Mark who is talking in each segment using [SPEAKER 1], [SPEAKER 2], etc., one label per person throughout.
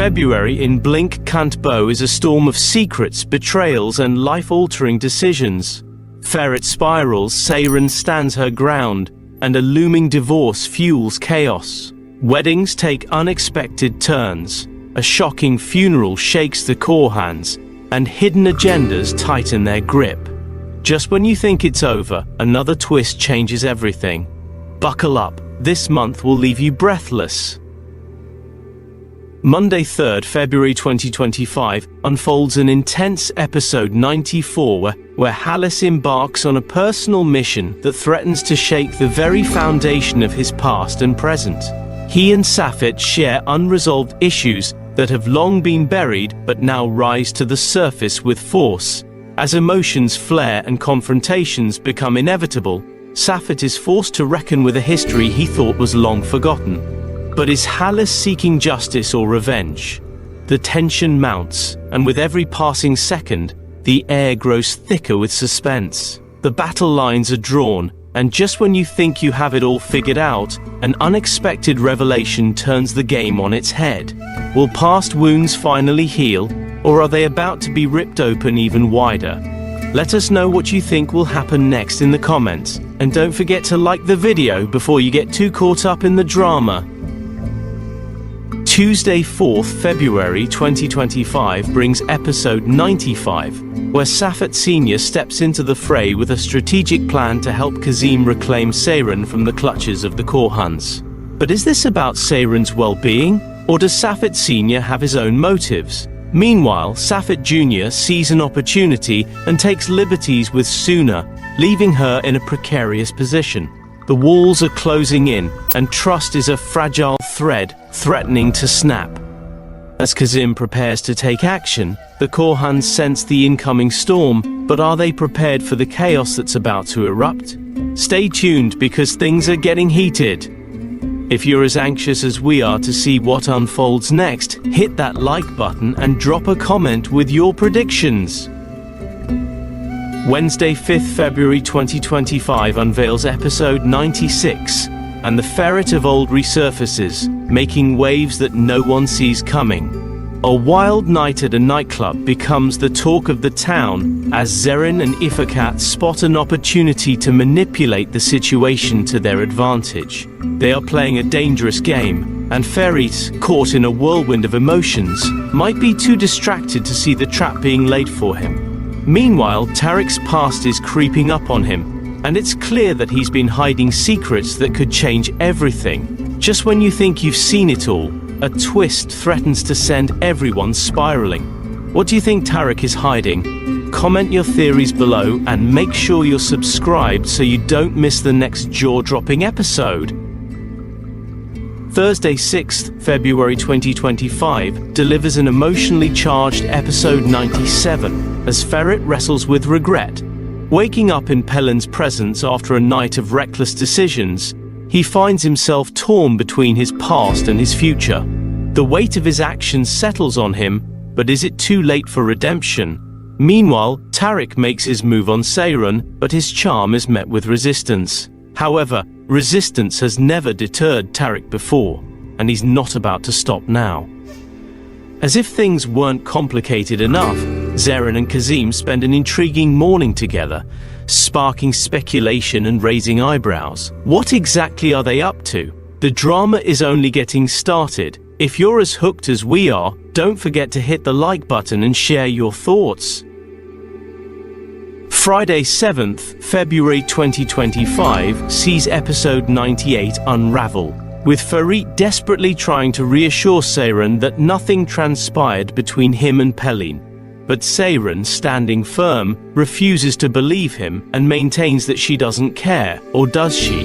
[SPEAKER 1] February in Blink Can't Bow is a storm of secrets, betrayals, and life-altering decisions. Ferret spirals, Seyren stands her ground, and a looming divorce fuels chaos. Weddings take unexpected turns, a shocking funeral shakes the Korhans, and hidden agendas tighten their grip. Just when you think it's over, another twist changes everything. Buckle up, this month will leave you breathless. Monday 3rd February 2025 unfolds an intense episode 94 where Halis embarks on a personal mission that threatens to shake the very foundation of his past and present. He and Safit share unresolved issues that have long been buried but now rise to the surface with force. As emotions flare and confrontations become inevitable, Safit is forced to reckon with a history he thought was long forgotten. But is Halis seeking justice or revenge? The tension mounts, and with every passing second, the air grows thicker with suspense. The battle lines are drawn, and just when you think you have it all figured out, an unexpected revelation turns the game on its head. Will past wounds finally heal, or are they about to be ripped open even wider? Let us know what you think will happen next in the comments, and don't forget to like the video before you get too caught up in the drama. Tuesday 4th February 2025 brings episode 95, where Safit Sr. steps into the fray with a strategic plan to help Kazim reclaim Seyren from the clutches of the Korhans. But is this about Seyren's well-being, or does Safit Sr. have his own motives? Meanwhile, Safit Jr. sees an opportunity and takes liberties with Suna, leaving her in a precarious position. The walls are closing in, and trust is a fragile thread threatening to snap. As Kazim prepares to take action, the Korhans sense the incoming storm, but are they prepared for the chaos that's about to erupt? Stay tuned because things are getting heated. If you're as anxious as we are to see what unfolds next, hit that like button and drop a comment with your predictions. Wednesday 5th February 2025 unveils episode 96, and the ferret of old resurfaces, making waves that no one sees coming. A wild night at a nightclub becomes the talk of the town as Zeren and Ifakat spot an opportunity to manipulate the situation to their advantage. They are playing a dangerous game, and Ferit, caught in a whirlwind of emotions, might be too distracted to see the trap being laid for him. Meanwhile, Tarek's past is creeping up on him, and it's clear that he's been hiding secrets that could change everything. Just when you think you've seen it all, a twist threatens to send everyone spiraling. What do you think Tarek is hiding? Comment your theories below and make sure you're subscribed so you don't miss the next jaw-dropping episode. Thursday 6th February 2025 delivers an emotionally charged episode 97 as Ferret wrestles with regret. Waking up in Pellin's presence after a night of reckless decisions, he finds himself torn between his past and his future. The weight of his actions settles on him, but is it too late for redemption? Meanwhile, Tarek makes his move on Seyren, but his charm is met with resistance. However, resistance has never deterred Tarek before, and he's not about to stop now. As if things weren't complicated enough, Zeren and Kazim spend an intriguing morning together, sparking speculation and raising eyebrows. What exactly are they up to? The drama is only getting started. If you're as hooked as we are, don't forget to hit the like button and share your thoughts. Friday 7th February 2025 sees episode 98 unravel, with Ferit desperately trying to reassure Seyren that nothing transpired between him and Pellin. But Seyren, standing firm, refuses to believe him and maintains that she doesn't care, or does she?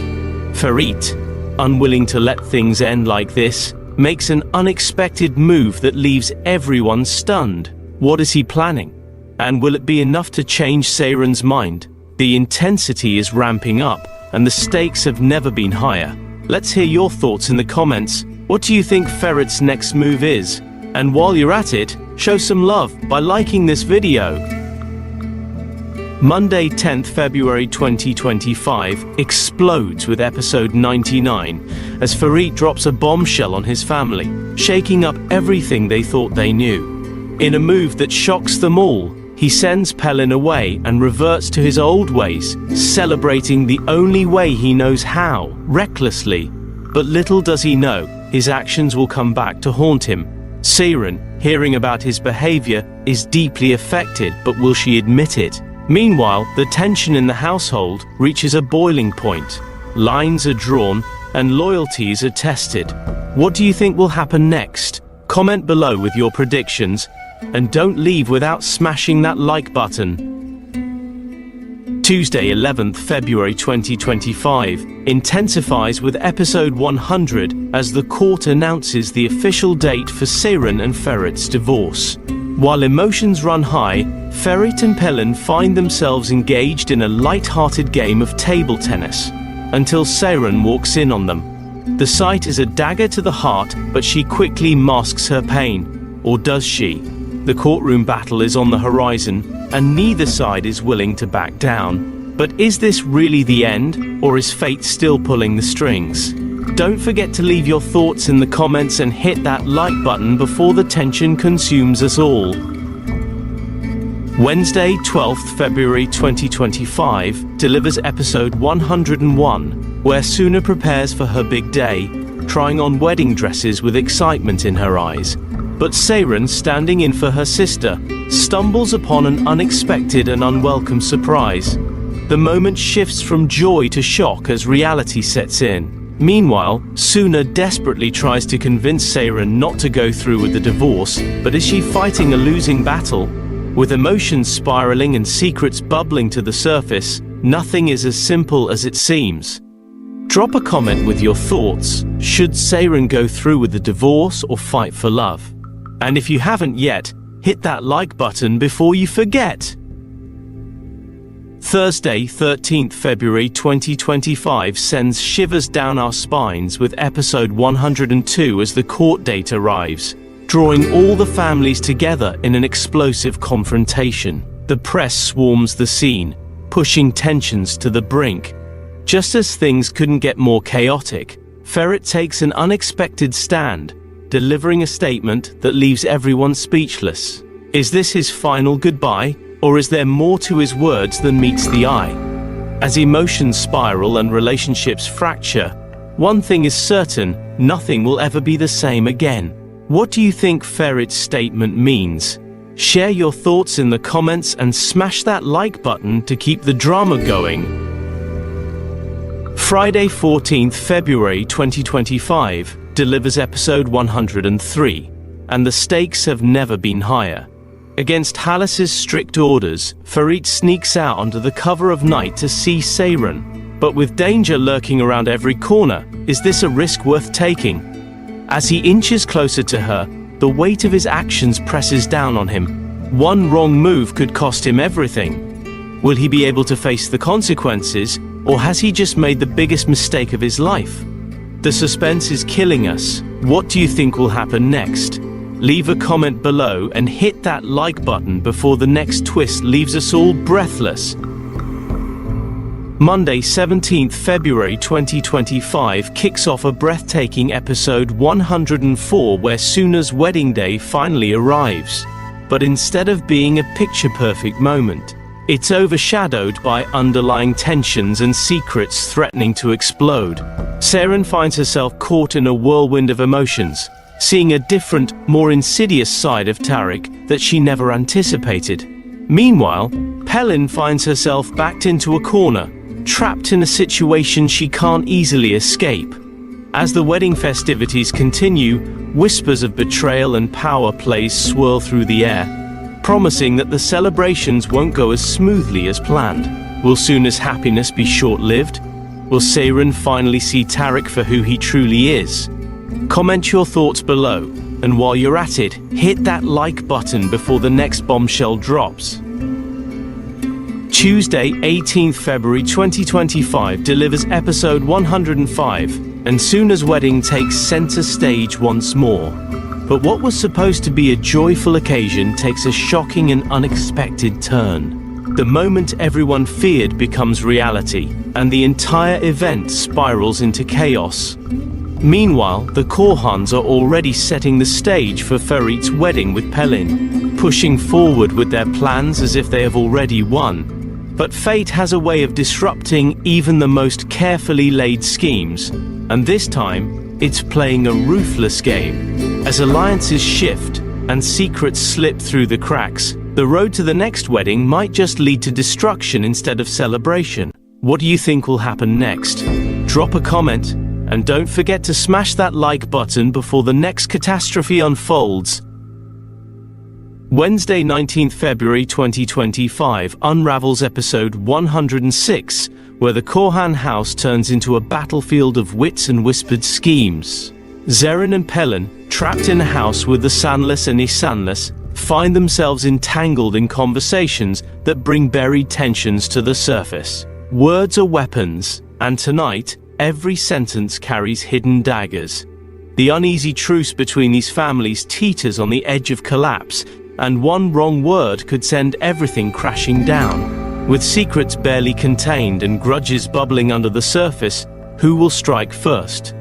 [SPEAKER 1] Ferit, unwilling to let things end like this, makes an unexpected move that leaves everyone stunned. What is he planning? And will it be enough to change Seyren's mind? The intensity is ramping up, and the stakes have never been higher. Let's hear your thoughts in the comments. What do you think Ferit's next move is? And while you're at it, show some love by liking this video. Monday, 10th February 2025 explodes with episode 99 as Farit drops a bombshell on his family, shaking up everything they thought they knew. In a move that shocks them all, he sends Pelin away and reverts to his old ways, celebrating the only way he knows how, recklessly. But little does he know, his actions will come back to haunt him. Seyran, hearing about his behavior, is deeply affected, but will she admit it? Meanwhile, the tension in the household reaches a boiling point. Lines are drawn and loyalties are tested. What do you think will happen next? Comment below with your predictions, and don't leave without smashing that like button. Tuesday, 11th February 2025 intensifies with episode 100 as the court announces the official date for Seyran and Ferit's divorce. While emotions run high, Ferit and Pelin find themselves engaged in a light-hearted game of table tennis, until Seyran walks in on them. The sight is a dagger to the heart, but she quickly masks her pain. Or does she? The courtroom battle is on the horizon, and neither side is willing to back down. But is this really the end, or is fate still pulling the strings? Don't forget to leave your thoughts in the comments and hit that like button before the tension consumes us all. Wednesday, 12th February 2025 delivers episode 101, where Suna prepares for her big day, trying on wedding dresses with excitement in her eyes. But Seyran, standing in for her sister, stumbles upon an unexpected and unwelcome surprise. The moment shifts from joy to shock as reality sets in. Meanwhile, Suna desperately tries to convince Seyran not to go through with the divorce, but is she fighting a losing battle? With emotions spiraling and secrets bubbling to the surface, nothing is as simple as it seems. Drop a comment with your thoughts. Should Seyran go through with the divorce or fight for love? And if you haven't yet, hit that like button before you forget. Thursday, 13th February 2025 sends shivers down our spines with episode 102 as the court date arrives, drawing all the families together in an explosive confrontation. The press swarms the scene, pushing tensions to the brink. Just as things couldn't get more chaotic, Ferit takes an unexpected stand, delivering a statement that leaves everyone speechless. Is this his final goodbye, or is there more to his words than meets the eye? As emotions spiral and relationships fracture, one thing is certain: nothing will ever be the same again. What do you think Ferit's statement means? Share your thoughts in the comments and smash that like button to keep the drama going. Friday, 14th February 2025 delivers episode 103, and the stakes have never been higher. Against Halas's strict orders, Farit sneaks out onto the cover of night to see Seyran. But with danger lurking around every corner, is this a risk worth taking? As he inches closer to her, the weight of his actions presses down on him. One wrong move could cost him everything. Will he be able to face the consequences, or has he just made the biggest mistake of his life? The suspense is killing us. What do you think will happen next? Leave a comment below and hit that like button before the next twist leaves us all breathless. Monday, 17th February 2025 kicks off a breathtaking episode 104 where Suna's wedding day finally arrives. But instead of being a picture-perfect moment, it's overshadowed by underlying tensions and secrets threatening to explode. Seyran finds herself caught in a whirlwind of emotions, seeing a different, more insidious side of Tarik that she never anticipated. Meanwhile, Pelin finds herself backed into a corner, trapped in a situation she can't easily escape. As the wedding festivities continue, whispers of betrayal and power plays swirl through the air, promising that the celebrations won't go as smoothly as planned. Will Suna's happiness be short-lived? Will Seyran finally see Tarik for who he truly is? Comment your thoughts below, and while you're at it, hit that like button before the next bombshell drops. Tuesday, 18th February 2025 delivers episode 105, and Suna's wedding takes center stage once more. But what was supposed to be a joyful occasion takes a shocking and unexpected turn. The moment everyone feared becomes reality, and the entire event spirals into chaos. Meanwhile, the Korhans are already setting the stage for Ferit's wedding with Pelin, pushing forward with their plans as if they have already won. But fate has a way of disrupting even the most carefully laid schemes, and this time, it's playing a ruthless game. As alliances shift and secrets slip through the cracks, the road to the next wedding might just lead to destruction instead of celebration. What do you think will happen next? Drop a comment, and don't forget to smash that like button before the next catastrophe unfolds. Wednesday, 19th February 2025 unravels episode 106, where the Korhan house turns into a battlefield of wits and whispered schemes. Zeren and Pelin, trapped in a house with the Sanless and Isanless, find themselves entangled in conversations that bring buried tensions to the surface. Words are weapons, and tonight, every sentence carries hidden daggers. The uneasy truce between these families teeters on the edge of collapse, and one wrong word could send everything crashing down. With secrets barely contained and grudges bubbling under the surface, who will strike first?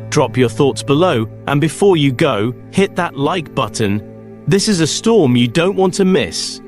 [SPEAKER 1] Drop your thoughts below, and before you go, hit that like button. This is a storm you don't want to miss.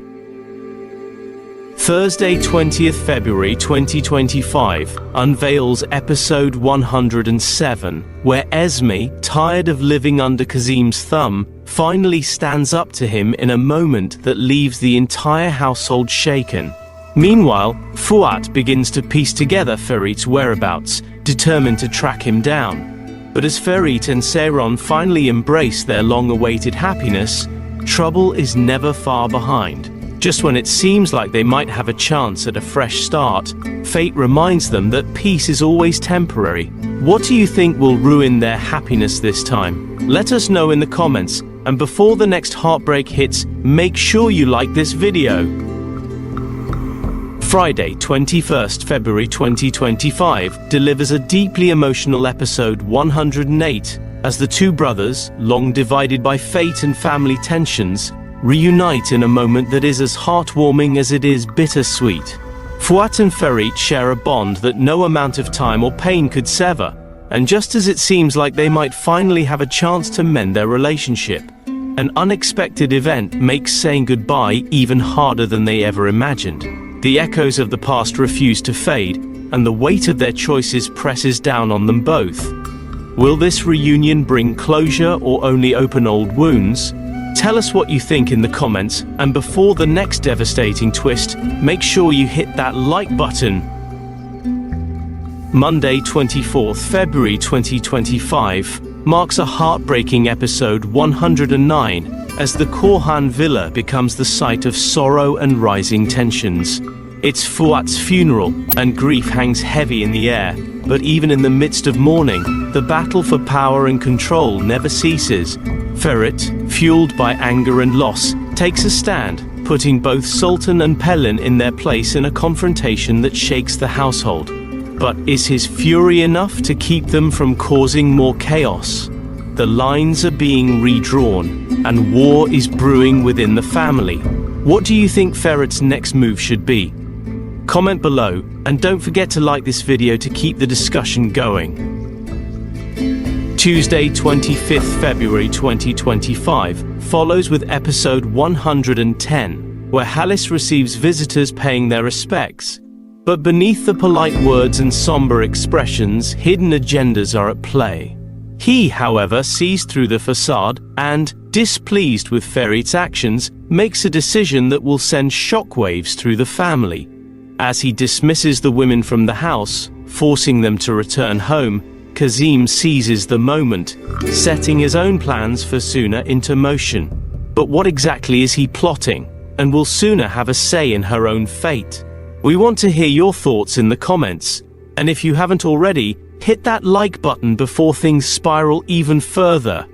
[SPEAKER 1] Thursday, 20th February 2025 unveils episode 107, where Esme, tired of living under Kazim's thumb, finally stands up to him in a moment that leaves the entire household shaken. Meanwhile, Fuat begins to piece together Ferit's whereabouts, determined to track him down. But as Ferit and Seyron finally embrace their long-awaited happiness, trouble is never far behind. Just when it seems like they might have a chance at a fresh start, fate reminds them that peace is always temporary. What do you think will ruin their happiness this time? Let us know in the comments, and before the next heartbreak hits, make sure you like this video. Friday, 21st February 2025 delivers a deeply emotional episode 108, as the two brothers, long divided by fate and family tensions, reunite in a moment that is as heartwarming as it is bittersweet. Fuat and Ferit share a bond that no amount of time or pain could sever, and just as it seems like they might finally have a chance to mend their relationship, an unexpected event makes saying goodbye even harder than they ever imagined. The echoes of the past refuse to fade, and the weight of their choices presses down on them both. Will this reunion bring closure or only open old wounds? Tell us what you think in the comments, and before the next devastating twist, make sure you hit that like button. Monday, 24th February 2025 marks a heartbreaking episode 109, as the Korhan villa becomes the site of sorrow and rising tensions. It's Fuat's funeral, and grief hangs heavy in the air, but even in the midst of mourning, the battle for power and control never ceases. Ferit, fueled by anger and loss, takes a stand, putting both Sultan and Pelin in their place in a confrontation that shakes the household. But is his fury enough to keep them from causing more chaos? The lines are being redrawn, and war is brewing within the family. What do you think Ferit's next move should be? Comment below, and don't forget to like this video to keep the discussion going. Tuesday, 25th February 2025 follows with episode 110, where Halis receives visitors paying their respects. But beneath the polite words and somber expressions, hidden agendas are at play. He, however, sees through the facade and, displeased with Ferit's actions, makes a decision that will send shockwaves through the family. As he dismisses the women from the house, forcing them to return home, Kazim seizes the moment, setting his own plans for Suna into motion. But what exactly is he plotting, and will Suna have a say in her own fate? We want to hear your thoughts in the comments, and if you haven't already, hit that like button before things spiral even further.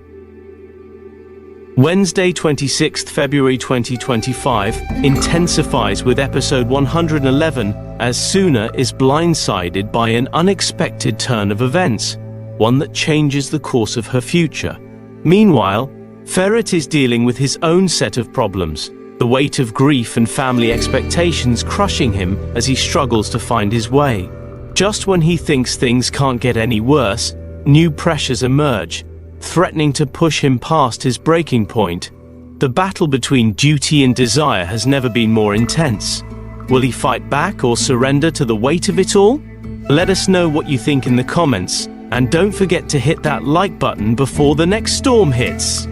[SPEAKER 1] Wednesday, 26th February 2025 intensifies with episode 111 as Suna is blindsided by an unexpected turn of events, one that changes the course of her future. Meanwhile, Ferit is dealing with his own set of problems. the weight of grief and family expectations crushing him as he struggles to find his way. Just when he thinks things can't get any worse, new pressures emerge, threatening to push him past his breaking point. The battle between duty and desire has never been more intense. Will he fight back or surrender to the weight of it all? Let us know what you think in the comments, and don't forget to hit that like button before the next storm hits.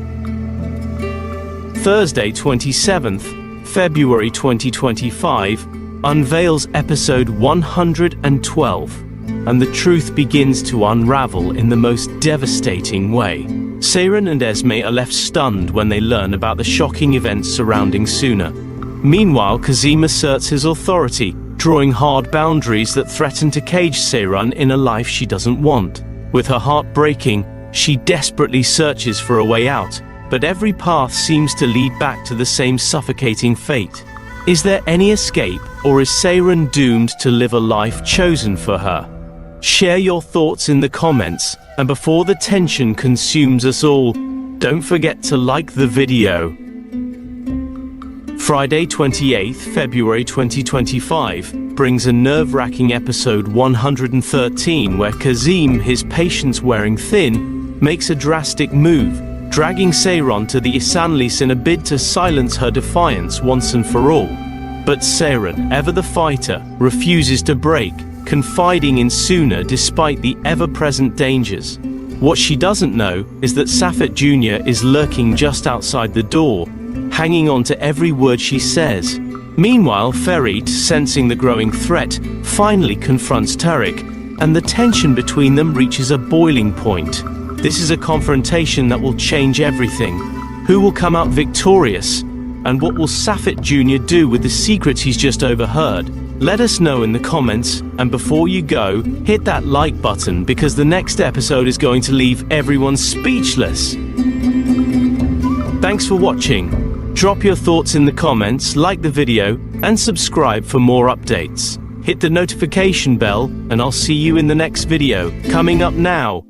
[SPEAKER 1] Thursday, 27th February 2025, unveils episode 112, and the truth begins to unravel in the most devastating way. Seyran and Esme are left stunned when they learn about the shocking events surrounding Suna. Meanwhile, Kazim asserts his authority, drawing hard boundaries that threaten to cage Seyran in a life she doesn't want. With her heart breaking, she desperately searches for a way out, but every path seems to lead back to the same suffocating fate. Is there any escape, or is Seyran doomed to live a life chosen for her? Share your thoughts in the comments, and before the tension consumes us all, don't forget to like the video. Friday, 28th February 2025, brings a nerve-wracking episode 113 where Kazim, his patience wearing thin, makes a drastic move, dragging Seyran to the Isanlis in a bid to silence her defiance once and for all. But Seyran, ever the fighter, refuses to break, confiding in Suna despite the ever-present dangers. What she doesn't know is that Safet Jr. is lurking just outside the door, hanging on to every word she says. Meanwhile, Ferit, sensing the growing threat, finally confronts Tariq, and the tension between them reaches a boiling point. This is a confrontation that will change everything. Who will come out victorious? And what will Safet Jr. do with the secrets he's just overheard? Let us know in the comments, and before you go, hit that like button because the next episode is going to leave everyone speechless. Thanks for watching. Drop your thoughts in the comments, like the video, and subscribe for more updates. Hit the notification bell, and I'll see you in the next video, coming up now.